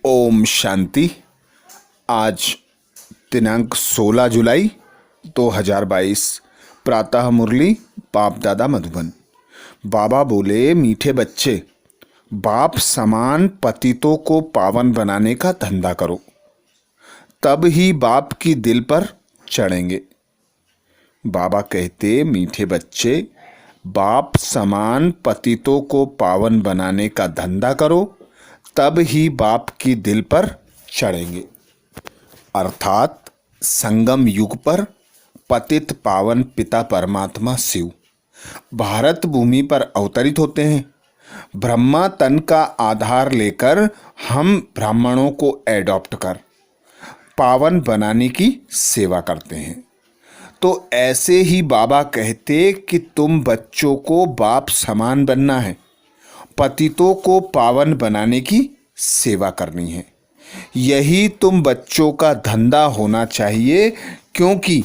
ओम शांति। आज दिनांक 16 जुलाई 2022। प्रातः मुरली बाप दादा मधुबन। बाबा बोले, मीठे बच्चे, बाप समान पतितों को पावन बनाने का धंधा करो, तब ही बाप की दिल पर चढ़ेंगे। बाबा कहते, मीठे बच्चे, बाप समान पतितों को पावन बनाने का धंधा करो, तब ही बाप की दिल पर चढ़ेंगे। अर्थात संगम युग पर पतित पावन पिता परमात्मा शिव भारत भूमि पर अवतरित होते हैं। ब्रह्मा तन का आधार लेकर हम ब्राह्मणों को एडॉप्ट कर पावन बनाने की सेवा करते हैं। तो ऐसे ही बाबा कहते कि तुम बच्चों को बाप समान बनना है, पतितों को पावन बनाने की सेवा करनी है। यही तुम बच्चों का धंधा होना चाहिए, क्योंकि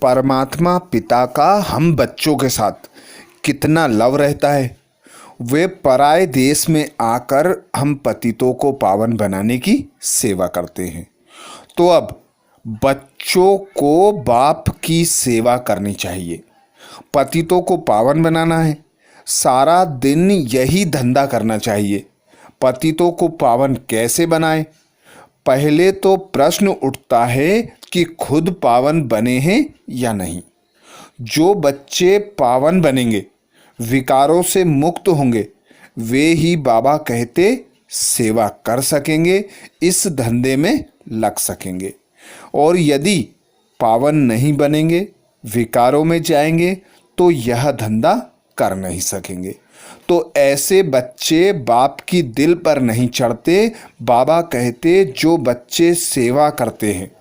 परमात्मा पिता का हम बच्चों के साथ कितना लव रहता है। वे पराये देश में आकर हम पतितों को पावन बनाने की सेवा करते हैं। तो अब बच्चों को बाप की सेवा करनी चाहिए, पतितों को पावन बनाना है। सारा दिन यही धंधा करना चाहिए। पतितों को पावन कैसे बनाएं? पहले तो प्रश्न उठता है कि खुद पावन बने हैं या नहीं। जो बच्चे पावन बनेंगे, विकारों से मुक्त होंगे, वे ही बाबा कहते सेवा कर सकेंगे, इस धंधे में लग सकेंगे। और यदि पावन नहीं बनेंगे, विकारों में जाएंगे, तो यह धंधा कर नहीं सकेंगे। तो ऐसे बच्चे बाप की दिल पर नहीं चढ़ते। बाबा कहते, जो बच्चे सेवा करते हैं,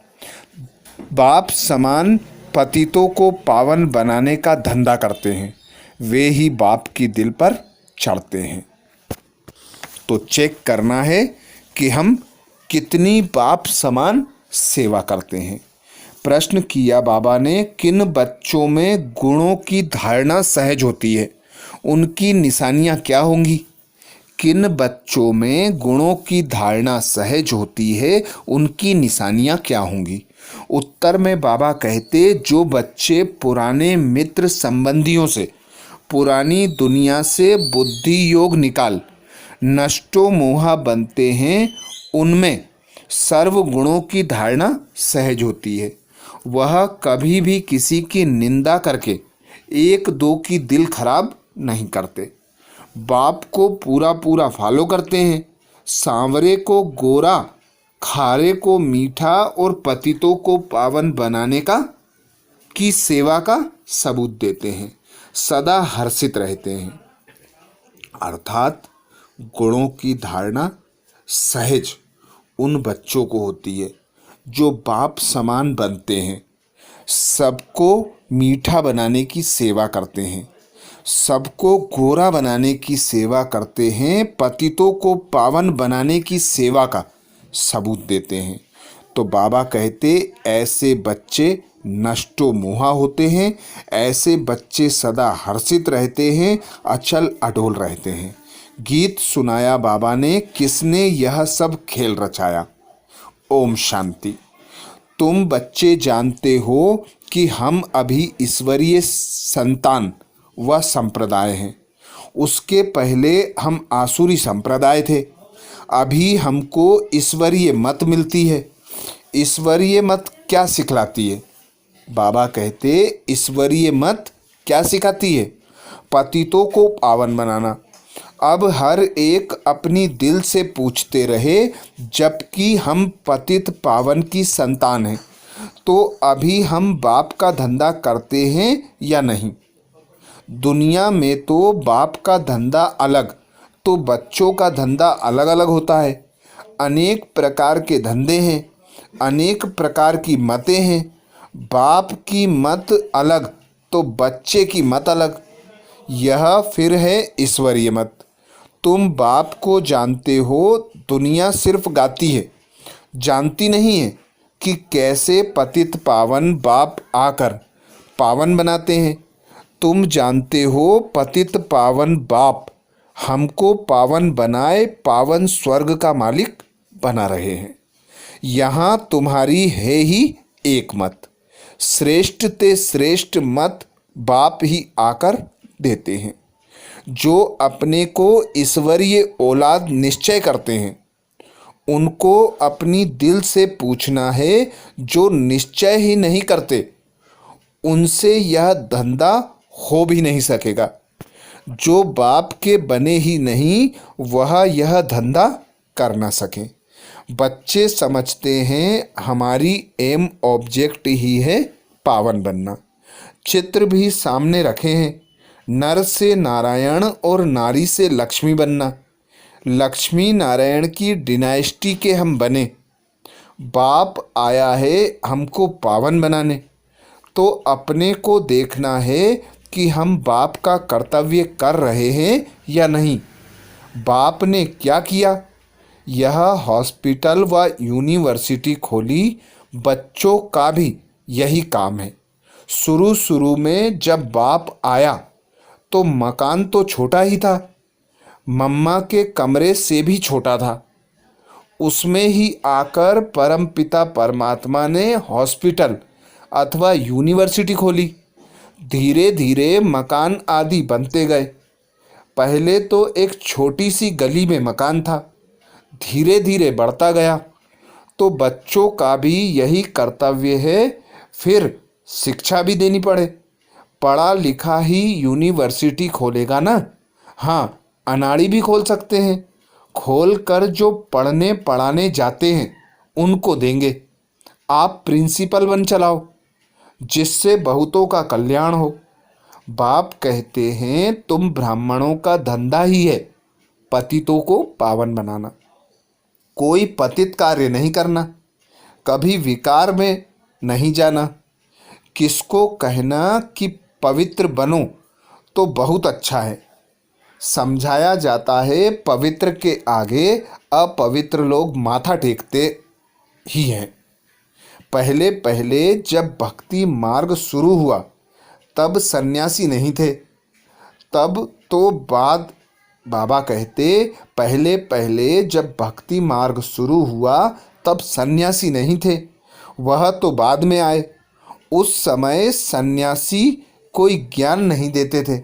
बाप समान पतितों को पावन बनाने का धंधा करते हैं, वे ही बाप की दिल पर चढ़ते हैं। तो चेक करना है कि हम कितनी बाप समान सेवा करते हैं। प्रश्न किया बाबा ने, किन बच्चों में गुणों की धारणा सहज होती है, उनकी निशानियां क्या होंगी? किन बच्चों में गुणों की धारणा सहज होती है, उनकी निशानियां क्या होंगी? उत्तर में बाबा कहते, जो बच्चे पुराने मित्र संबंधियों से, पुरानी दुनिया से बुद्धि योग निकाल नष्टो मोहा बनते हैं, उनमें सर्व गुणों की धारणा सहज होती है। वह कभी भी किसी की निंदा करके एक दो की दिल खराब नहीं करते। बाप को पूरा पूरा फॉलो करते हैं। सांवरे को गोरा, खारे को मीठा और पतितों को पावन बनाने का की सेवा का सबूत देते हैं। सदा हर्षित रहते हैं। अर्थात गुणों की धारणा सहज उन बच्चों को होती है जो बाप समान बनते हैं, सबको मीठा बनाने की सेवा करते हैं, सबको गोरा बनाने की सेवा करते हैं, पतितों को पावन बनाने की सेवा का सबूत देते हैं। तो बाबा कहते, ऐसे बच्चे नष्टो मोहा होते हैं, ऐसे बच्चे सदा हर्षित रहते हैं, अचल अडोल रहते हैं। गीत सुनाया बाबा ने, किसने यह सब खेल रचाया। ओम शांति। तुम बच्चे जानते हो कि हम अभी ईश्वरीय संतान व संप्रदाय हैं। उसके पहले हम आसुरी संप्रदाय थे। अभी हमको ईश्वरीय मत मिलती है। ईश्वरीय मत क्या सिखलाती है? बाबा कहते, ईश्वरीय मत क्या सिखाती है? पतितों को पावन बनाना। अब हर एक अपनी दिल से पूछते रहे, जबकि हम पतित पावन की संतान हैं, तो अभी हम बाप का धंधा करते हैं या नहीं? दुनिया में तो बाप का धंधा अलग, तो बच्चों का धंधा अलग अलग होता है। अनेक प्रकार के धंधे हैं, अनेक प्रकार की मतें हैं। बाप की मत अलग, तो बच्चे की मत अलग। यह फिर है ईश्वरीय मत। तुम बाप को जानते हो, दुनिया सिर्फ गाती है, जानती नहीं है कि कैसे पतित पावन बाप आकर पावन बनाते हैं। तुम जानते हो, पतित पावन बाप हमको पावन बनाए पावन स्वर्ग का मालिक बना रहे हैं। यहाँ तुम्हारी है ही एक मत, श्रेष्ठ ते श्रेष्ठ मत बाप ही आकर देते हैं। जो अपने को ईश्वरीय औलाद निश्चय करते हैं उनको अपनी दिल से पूछना है। जो निश्चय ही नहीं करते उनसे यह धंधा हो भी नहीं सकेगा। जो बाप के बने ही नहीं वह यह धंधा कर ना सके। बच्चे समझते हैं हमारी एम ऑब्जेक्ट ही है पावन बनना। चित्र भी सामने रखे हैं, नर से नारायण और नारी से लक्ष्मी बनना। लक्ष्मी नारायण की डिनाइस्टी के हम बने। बाप आया है हमको पावन बनाने, तो अपने को देखना है कि हम बाप का कर्तव्य कर रहे हैं या नहीं। बाप ने क्या किया? यह हॉस्पिटल व यूनिवर्सिटी खोली। बच्चों का भी यही काम है। शुरू में जब बाप आया तो मकान तो छोटा ही था, मम्मा के कमरे से भी छोटा था। उसमें ही आकर परमपिता परमात्मा ने हॉस्पिटल अथवा यूनिवर्सिटी खोली। धीरे धीरे मकान आदि बनते गए। पहले तो एक छोटी सी गली में मकान था, धीरे धीरे बढ़ता गया। तो बच्चों का भी यही कर्तव्य है, फिर शिक्षा भी देनी पड़े। पढ़ा लिखा ही यूनिवर्सिटी खोलेगा ना? हाँ, अनाड़ी भी खोल सकते हैं। खोल कर जो पढ़ने पढ़ाने जाते हैं उनको देंगे। आप प्रिंसिपल बन चलाओ जिससे बहुतों का कल्याण हो। बाप कहते हैं तुम ब्राह्मणों का धंधा ही है पतितों को पावन बनाना। कोई पतित कार्य नहीं करना, कभी विकार में नहीं जाना। किसको कहना कि पवित्र बनो तो बहुत अच्छा है। समझाया जाता है पवित्र के आगे अपवित्र लोग माथा टेकते ही हैं। पहले पहले जब भक्ति मार्ग शुरू हुआ तब सन्यासी नहीं थे। तब तो बाबा कहते पहले पहले जब भक्ति मार्ग शुरू हुआ तब सन्यासी नहीं थे, वह तो बाद में आए। उस समय सन्यासी कोई ज्ञान नहीं देते थे।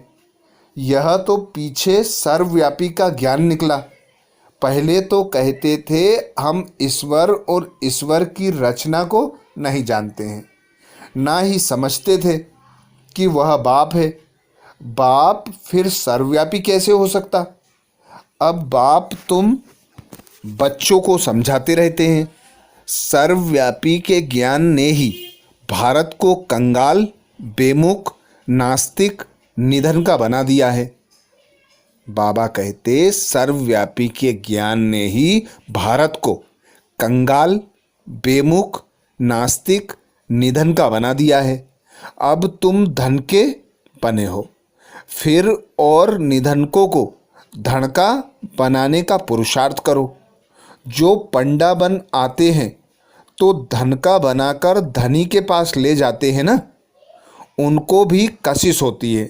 यह तो पीछे सर्वव्यापी का ज्ञान निकला। पहले तो कहते थे हम ईश्वर और ईश्वर की रचना को नहीं जानते हैं, ना ही समझते थे कि वह बाप है। बाप फिर सर्वव्यापी कैसे हो सकता? अब बाप तुम बच्चों को समझाते रहते हैं। सर्वव्यापी के ज्ञान ने ही भारत को कंगाल, बेमुख, नास्तिक, निधन का बना दिया है। बाबा कहते सर्वव्यापी के ज्ञान ने ही भारत को कंगाल, बेमुख, नास्तिक, निधन का बना दिया है। अब तुम धन के बने हो, फिर और निधनकों को धन का बनाने का पुरुषार्थ करो। जो पंडा बन आते हैं तो धन का बनाकर धनी के पास ले जाते हैं ना, उनको भी कशिश होती है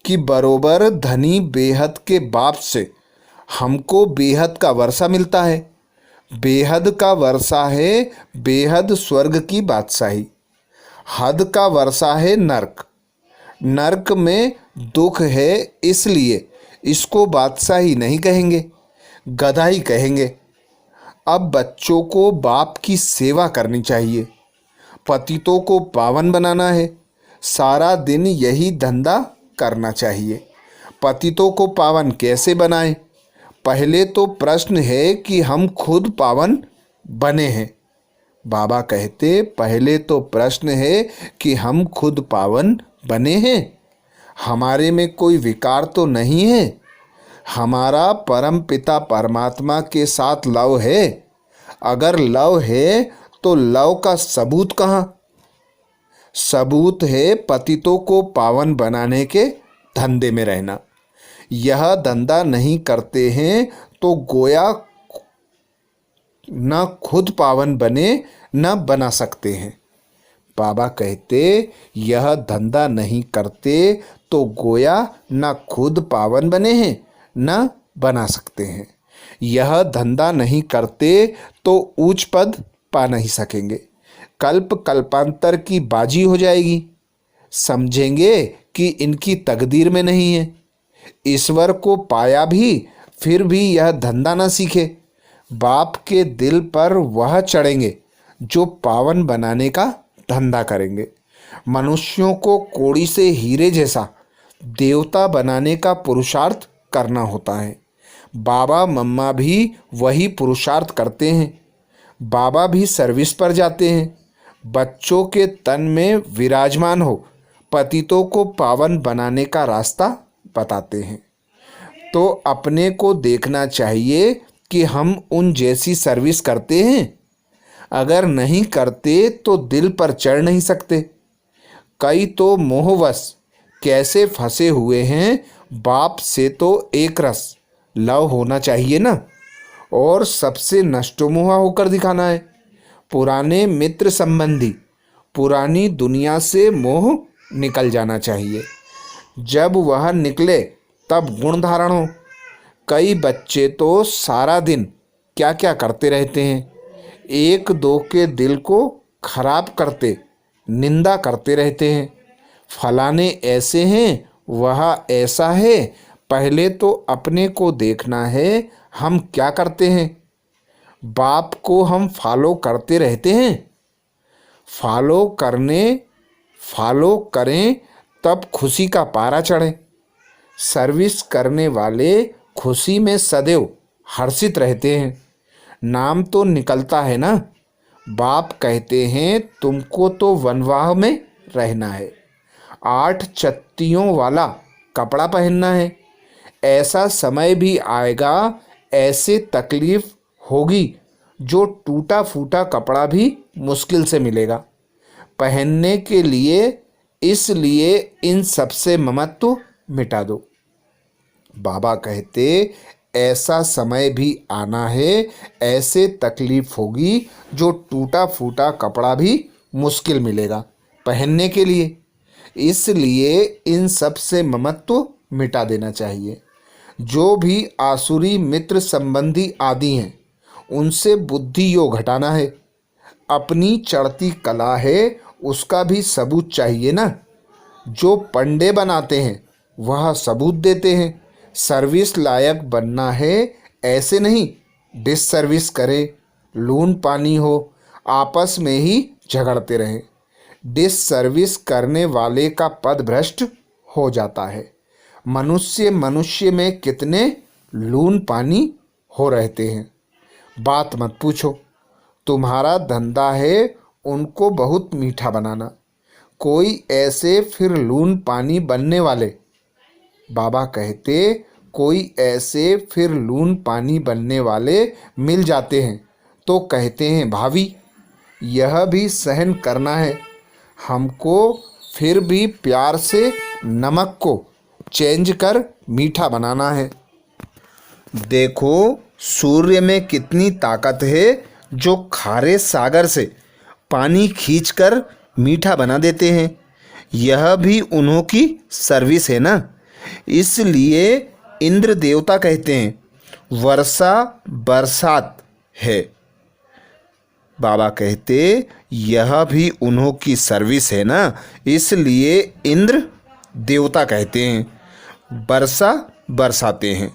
कि बरोबर धनी बेहद के बाप से हमको बेहद का वर्षा मिलता है। बेहद का वर्षा है बेहद स्वर्ग की बादशाही। हद का वर्षा है नर्क। नर्क में दुख है, इसलिए इसको बादशाही नहीं कहेंगे, गधा ही कहेंगे। अब बच्चों को बाप की सेवा करनी चाहिए, पतितों को पावन बनाना है। सारा दिन यही धंधा करना चाहिए। पतितों को पावन कैसे बनाएं? पहले तो प्रश्न है कि हम खुद पावन बने हैं। बाबा कहते पहले तो प्रश्न है कि हम खुद पावन बने हैं। हमारे में कोई विकार तो नहीं है। हमारा परम पिता परमात्मा के साथ लव है। अगर लव है तो लव का सबूत कहाँ? सबूत है पतितों को पावन बनाने के धंधे में रहना। यह धंधा नहीं करते हैं तो गोया न खुद पावन बने न बना सकते हैं। बाबा कहते यह धंधा नहीं करते तो गोया न खुद पावन बने हैं न बना सकते हैं। यह धंधा नहीं करते तो ऊंच पद पा नहीं सकेंगे। कल्प कल्पांतर की बाजी हो जाएगी। समझेंगे कि इनकी तकदीर में नहीं है। ईश्वर को पाया भी फिर भी यह धंधा न सीखे। बाप के दिल पर वह चढ़ेंगे जो पावन बनाने का धंधा करेंगे। मनुष्यों को कोड़ी से हीरे जैसा देवता बनाने का पुरुषार्थ करना होता है। बाबा मम्मा भी वही पुरुषार्थ करते हैं। बाबा भी सर्विस पर जाते हैं। बच्चों के तन में विराजमान हो पतितों को पावन बनाने का रास्ता बताते हैं। तो अपने को देखना चाहिए कि हम उन जैसी सर्विस करते हैं। अगर नहीं करते तो दिल पर चढ़ नहीं सकते। कई तो मोहवश कैसे फंसे हुए हैं। बाप से तो एक रस लव होना चाहिए ना, और सबसे नष्टोमुहा होकर दिखाना है। पुराने मित्र संबंधी, पुरानी दुनिया से मोह निकल जाना चाहिए। जब वह निकले तब गुण धारण हो। कई बच्चे तो सारा दिन क्या क्या करते रहते हैं। एक दो के दिल को खराब करते, निंदा करते रहते हैं। फलाने ऐसे हैं, वह ऐसा है। पहले तो अपने को देखना है हम क्या करते हैं। बाप को हम फॉलो करते रहते हैं। फॉलो करें तब खुशी का पारा चढ़े। सर्विस करने वाले खुशी में सदैव हर्षित रहते हैं। नाम तो निकलता है ना। बाप कहते हैं तुमको तो वनवाह में रहना है, 8 चत्तियों वाला कपड़ा पहनना है। ऐसा समय भी आएगा, ऐसे तकलीफ होगी जो टूटा फूटा कपड़ा भी मुश्किल से मिलेगा पहनने के लिए। इसलिए इन सबसे ममत्व मिटा दो। बाबा कहते ऐसा समय भी आना है, ऐसे तकलीफ होगी जो टूटा फूटा कपड़ा भी मुश्किल मिलेगा पहनने के लिए। इसलिए इन सब से ममत्व मिटा देना चाहिए। जो भी आसुरी मित्र संबंधी आदि हैं उनसे बुद्धि योग घटाना है। अपनी चढ़ती कला है उसका भी सबूत चाहिए ना। जो पंडे बनाते हैं वह सबूत देते हैं। सर्विस लायक बनना है, ऐसे नहीं डिस सर्विस करे, लून पानी हो, आपस में ही झगड़ते रहें। डिस सर्विस करने वाले का पद भ्रष्ट हो जाता है। मनुष्य में कितने लून पानी हो रहते हैं, बात मत पूछो। तुम्हारा धंधा है उनको बहुत मीठा बनाना। कोई ऐसे फिर लून पानी बनने वाले, बाबा कहते कोई ऐसे फिर लून पानी बनने वाले मिल जाते हैं तो कहते हैं भाभी यह भी सहन करना है हमको, फिर भी प्यार से नमक को चेंज कर मीठा बनाना है। देखो सूर्य में कितनी ताकत है जो खारे सागर से पानी खींचकर मीठा बना देते हैं। यह भी उन्हों की सर्विस है ना। इसलिए इंद्र देवता कहते हैं वर्षा बरसात है। बाबा कहते यह भी उन्हों की सर्विस है ना। इसलिए इंद्र देवता कहते हैं वर्षा बरसाते हैं।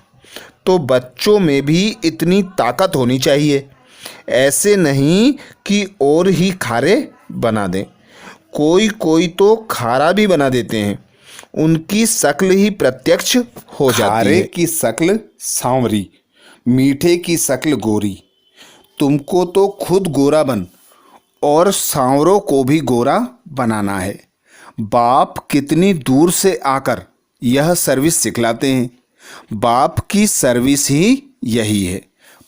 तो बच्चों में भी इतनी ताकत होनी चाहिए। ऐसे नहीं कि और ही खारे बना दें। कोई तो खारा भी बना देते हैं। उनकी शक्ल ही प्रत्यक्ष हो जाती है। खारे की शक्ल सांवरी, मीठे की शक्ल गोरी। तुमको तो खुद गोरा बन और सांवरों को भी गोरा बनाना है। बाप कितनी दूर से आकर यह सर्विस सिखलाते हैं। बाप की सर्विस ही यही है,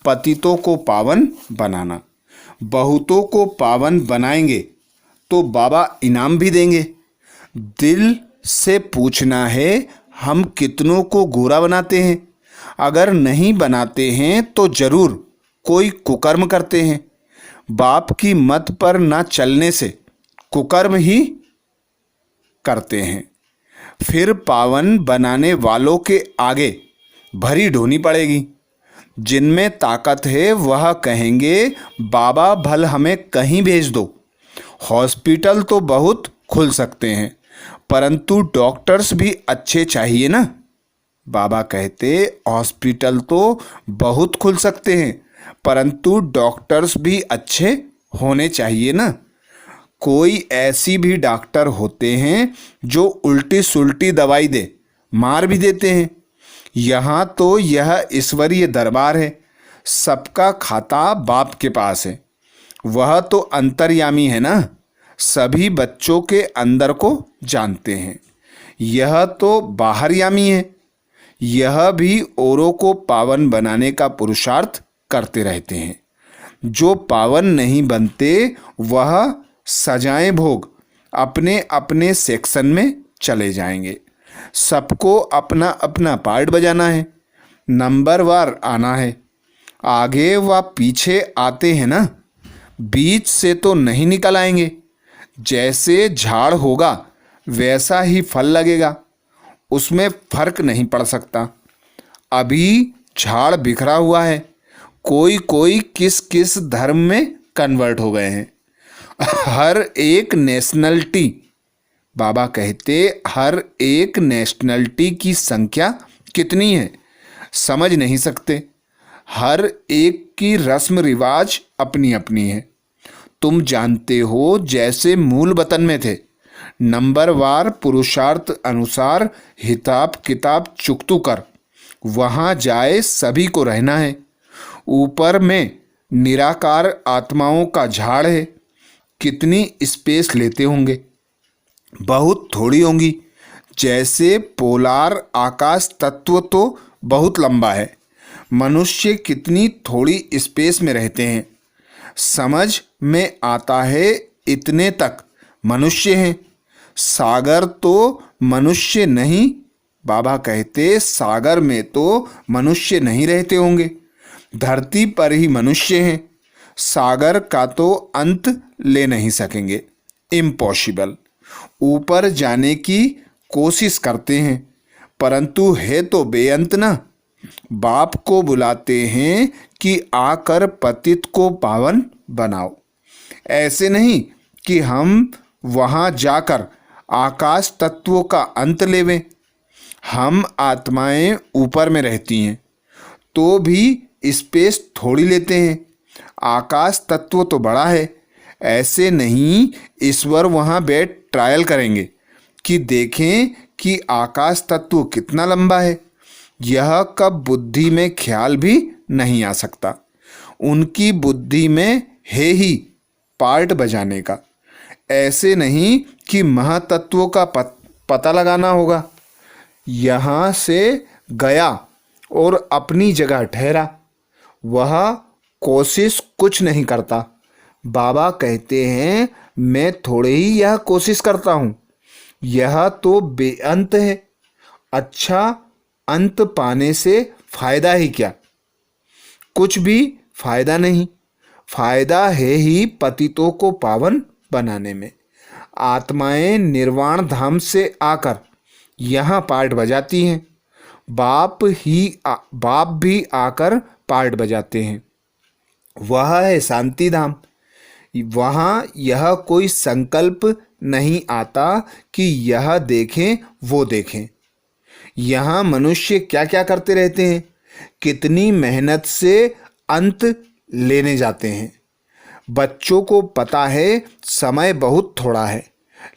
पतितों को पावन बनाना। बहुतों को पावन बनाएंगे तो बाबा इनाम भी देंगे। दिल से पूछना है हम कितनों को गोरा बनाते हैं। अगर नहीं बनाते हैं तो जरूर कोई कुकर्म करते हैं। बाप की मत पर ना चलने से कुकर्म ही करते हैं। फिर पावन बनाने वालों के आगे भरी ढोनी पड़ेगी। जिनमें ताकत है वह कहेंगे बाबा भल हमें कहीं भेज दो। हॉस्पिटल तो बहुत खुल सकते हैं, परंतु डॉक्टर्स भी अच्छे चाहिए ना। बाबा कहते हॉस्पिटल तो बहुत खुल सकते हैं, परंतु डॉक्टर्स भी अच्छे होने चाहिए ना। कोई ऐसी भी डॉक्टर होते हैं जो उल्टी सुल्टी दवाई दे, मार भी देते हैं। यहाँ तो यह ईश्वरीय दरबार है, सबका खाता बाप के पास है। वह तो अंतर्यामी है ना, सभी बच्चों के अंदर को जानते हैं। यह तो बाहरयामी है, यह भी औरों को पावन बनाने का पुरुषार्थ करते रहते हैं। जो पावन नहीं बनते वह सजाएं भोग अपने अपने सेक्शन में चले जाएंगे। सबको अपना अपना पार्ट बजाना है, नंबरवार आना है। आगे व पीछे आते हैं ना, बीच से तो नहीं निकल आएंगे। जैसे झाड़ होगा वैसा ही फल लगेगा, उसमें फर्क नहीं पड़ सकता। अभी झाड़ बिखरा हुआ है, कोई कोई किस किस धर्म में कन्वर्ट हो गए हैं। हर एक नेशनलिटी, बाबा कहते हर एक नेशनलिटी की संख्या कितनी है समझ नहीं सकते। हर एक की रस्म रिवाज अपनी अपनी है। तुम जानते हो जैसे मूल वतन में थे, नंबरवार पुरुषार्थ अनुसार हिसाब किताब चुकतू कर वहाँ जाए सभी को रहना है। ऊपर में निराकार आत्माओं का झाड़ है, कितनी स्पेस लेते होंगे? बहुत थोड़ी होंगी। जैसे पोलार आकाश तत्व तो बहुत लंबा है, मनुष्य कितनी थोड़ी स्पेस में रहते हैं। समझ में आता है इतने तक मनुष्य हैं। सागर तो मनुष्य नहीं, बाबा कहते सागर में तो मनुष्य नहीं रहते होंगे, धरती पर ही मनुष्य हैं। सागर का तो अंत ले नहीं सकेंगे, इम्पॉसिबल। ऊपर जाने की कोशिश करते हैं, परंतु है तो बेअंत ना। बाप को बुलाते हैं कि आकर पतित को पावन बनाओ। ऐसे नहीं कि हम वहाँ जाकर आकाश तत्वों का अंत लेवें। हम आत्माएं ऊपर में रहती हैं तो भी स्पेस थोड़ी लेते हैं। आकाश तत्व तो बड़ा है, ऐसे नहीं ईश्वर वहाँ बैठ ट्रायल करेंगे कि देखें कि आकाश तत्व कितना लंबा है। यह कब बुद्धि में ख्याल भी नहीं आ सकता। उनकी बुद्धि में है ही पार्ट बजाने का। ऐसे नहीं कि महातत्वों का पता लगाना होगा। यहाँ से गया और अपनी जगह ठहरा, वह कोशिश कुछ नहीं करता। बाबा कहते हैं मैं थोड़े ही यह कोशिश करता हूँ, यह तो बेअंत है। अच्छा, अंत पाने से फायदा ही क्या? कुछ भी फायदा नहीं। फायदा है ही पतितों को पावन बनाने में। आत्माएं निर्वाण धाम से आकर यहाँ पार्ट बजाती हैं, बाप भी आकर पार्ट बजाते हैं। वह है शांति धाम। वहाँ यह कोई संकल्प नहीं आता कि यह देखें वो देखें। यहाँ मनुष्य क्या क्या करते रहते हैं, कितनी मेहनत से अंत लेने जाते हैं। बच्चों को पता है समय बहुत थोड़ा है,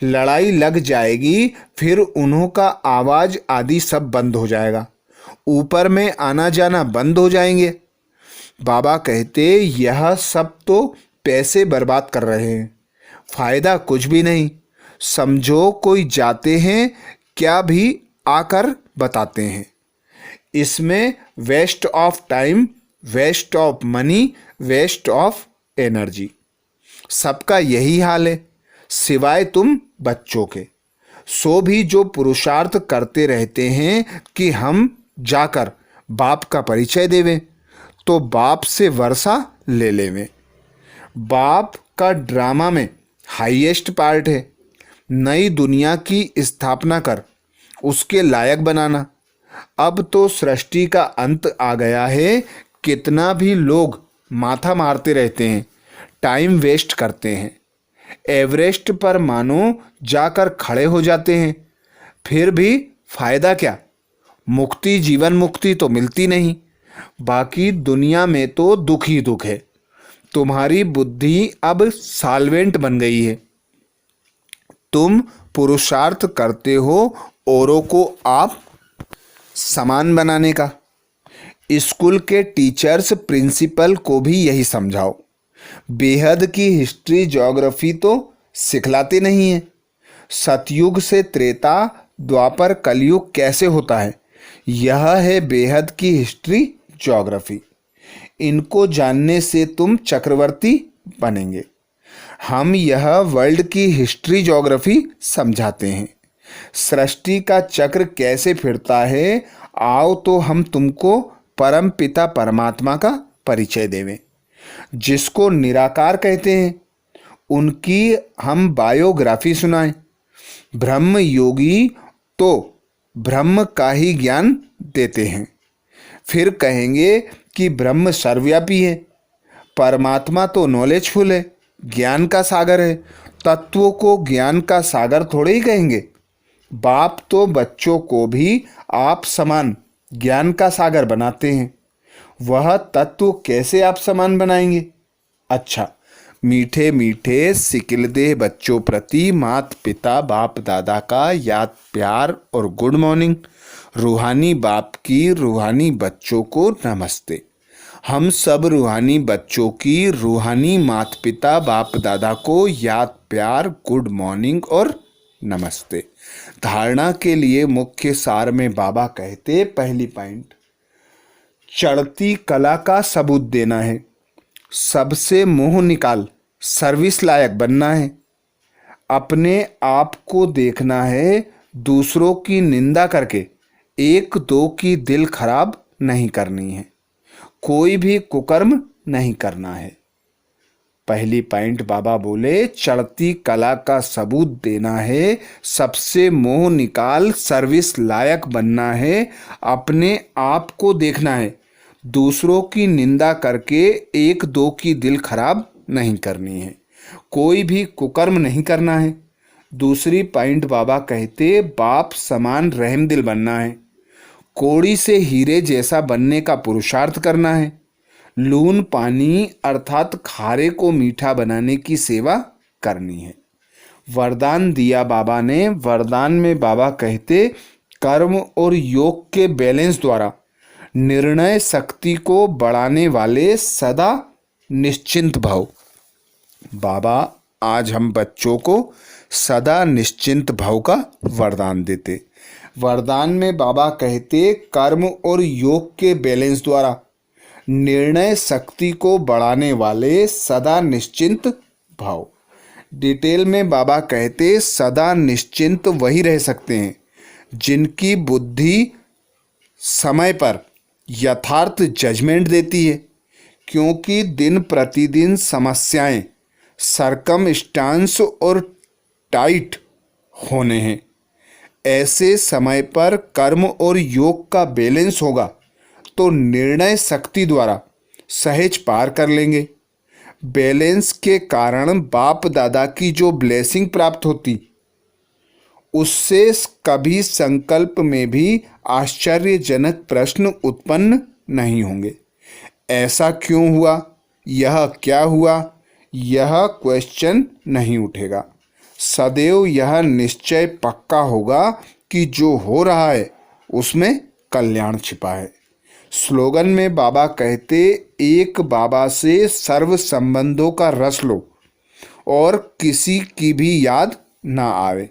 लड़ाई लग जाएगी, फिर उन्हों का आवाज़ आदि सब बंद हो जाएगा, ऊपर में आना जाना बंद हो जाएंगे। बाबा कहते यह सब तो पैसे बर्बाद कर रहे हैं, फायदा कुछ भी नहीं। समझो कोई जाते हैं क्या भी आकर बताते हैं। इसमें waste of time, waste of money, waste of energy, सबका यही हाल है सिवाय तुम बच्चों के। सो भी जो पुरुषार्थ करते रहते हैं कि हम जाकर बाप का परिचय देवें, तो बाप से वर्षा ले लेवें। बाप का ड्रामा में हाईएस्ट पार्ट है नई दुनिया की स्थापना कर उसके लायक बनाना। अब तो सृष्टि का अंत आ गया है, कितना भी लोग माथा मारते रहते हैं, टाइम वेस्ट करते हैं, एवरेस्ट पर मानो जाकर खड़े हो जाते हैं, फिर भी फायदा क्या? मुक्ति, जीवन मुक्ति तो मिलती नहीं। बाकी दुनिया में तो दुख ही दुख है। तुम्हारी बुद्धि अब सॉल्वेंट बन गई है। तुम पुरुषार्थ करते हो औरों को आप समान बनाने का। स्कूल के टीचर्स, प्रिंसिपल को भी यही समझाओ। बेहद की हिस्ट्री, ज्योग्राफी तो सिखलाते नहीं है। सतयुग से त्रेता, द्वापर, कलयुग कैसे होता है, यह है बेहद की हिस्ट्री, ज्योग्राफी। इनको जानने से तुम चक्रवर्ती बनेंगे। हम यह वर्ल्ड की हिस्ट्री, ज्योग्राफी समझाते हैं। सृष्टि का चक्र कैसे फिरता है, आओ तो हम तुमको परम पिता परमात्मा का परिचय देवें। जिसको निराकार कहते हैं, उनकी हम बायोग्राफी सुनाएं। ब्रह्म योगी तो ब्रह्म का ही ज्ञान देते हैं। फिर कहेंगे कि ब्रह्म सर्वव्यापी है। परमात्मा तो नॉलेजफुल है, ज्ञान का सागर है। तत्वों को ज्ञान का सागर थोड़े ही कहेंगे। बाप तो बच्चों को भी आप समान ज्ञान का सागर बनाते हैं। वह तत्व कैसे आप समान बनाएंगे? अच्छा, मीठे मीठे सिकिलदेह बच्चों प्रति माता पिता बाप दादा का याद, प्यार और गुड मॉर्निंग। रूहानी बाप की रूहानी बच्चों को नमस्ते। हम सब रूहानी बच्चों की रूहानी माता पिता बाप दादा को याद, प्यार, गुड मॉर्निंग और नमस्ते। धारणा के लिए मुख्य सार में बाबा कहते, पहली पॉइंट, चढ़ती कला का सबूत देना है। सबसे मुंह निकाल सर्विस लायक बनना है। अपने आप को देखना है, दूसरों की निंदा करके एक दो की दिल खराब नहीं करनी है। कोई भी कुकर्म नहीं करना है। पहली पॉइंट बाबा बोले, चढ़ती कला का सबूत देना है, सबसे मोह निकाल सर्विस लायक बनना है, अपने आप को देखना है, दूसरों की निंदा करके एक दो की दिल खराब नहीं करनी है, कोई भी कुकर्म नहीं करना है। दूसरी पॉइंट बाबा कहते, बाप समान रहमदिल बनना है, कोड़ी से हीरे जैसा बनने का पुरुषार्थ करना है, लून पानी अर्थात खारे को मीठा बनाने की सेवा करनी है। वरदान दिया बाबा ने। वरदान में बाबा कहते, कर्म और योग के बैलेंस द्वारा निर्णय शक्ति को बढ़ाने वाले सदा निश्चिंत भव। बाबा आज हम बच्चों को सदा निश्चिंत भव का वरदान देते। वरदान में बाबा कहते, कर्म और योग के बैलेंस द्वारा निर्णय शक्ति को बढ़ाने वाले सदा निश्चिंत भाव। डिटेल में बाबा कहते, सदा निश्चिंत वही रह सकते हैं जिनकी बुद्धि समय पर यथार्थ जजमेंट देती है, क्योंकि दिन प्रतिदिन समस्याएं सरकमस्टांस और टाइट होने हैं। ऐसे समय पर कर्म और योग का बैलेंस होगा तो निर्णय शक्ति द्वारा सहज पार कर लेंगे। बैलेंस के कारण बाप दादा की जो ब्लेसिंग प्राप्त होती, उससे कभी संकल्प में भी आश्चर्यजनक प्रश्न उत्पन्न नहीं होंगे। ऐसा क्यों हुआ, यह क्या हुआ, यह क्वेश्चन नहीं उठेगा। सदैव यह निश्चय पक्का होगा कि जो हो रहा है उसमें कल्याण छिपा है। स्लोगन में बाबा कहते, एक बाबा से सर्व संबंधों का रस लो और किसी की भी याद ना आवे।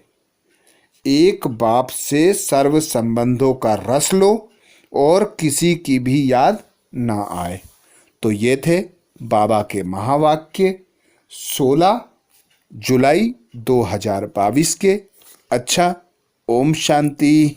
एक बाप से सर्व संबंधों का रस लो और किसी की भी याद ना आए। तो ये थे बाबा के महावाक्य 16 जुलाई 2022 के। अच्छा, ओम शांति।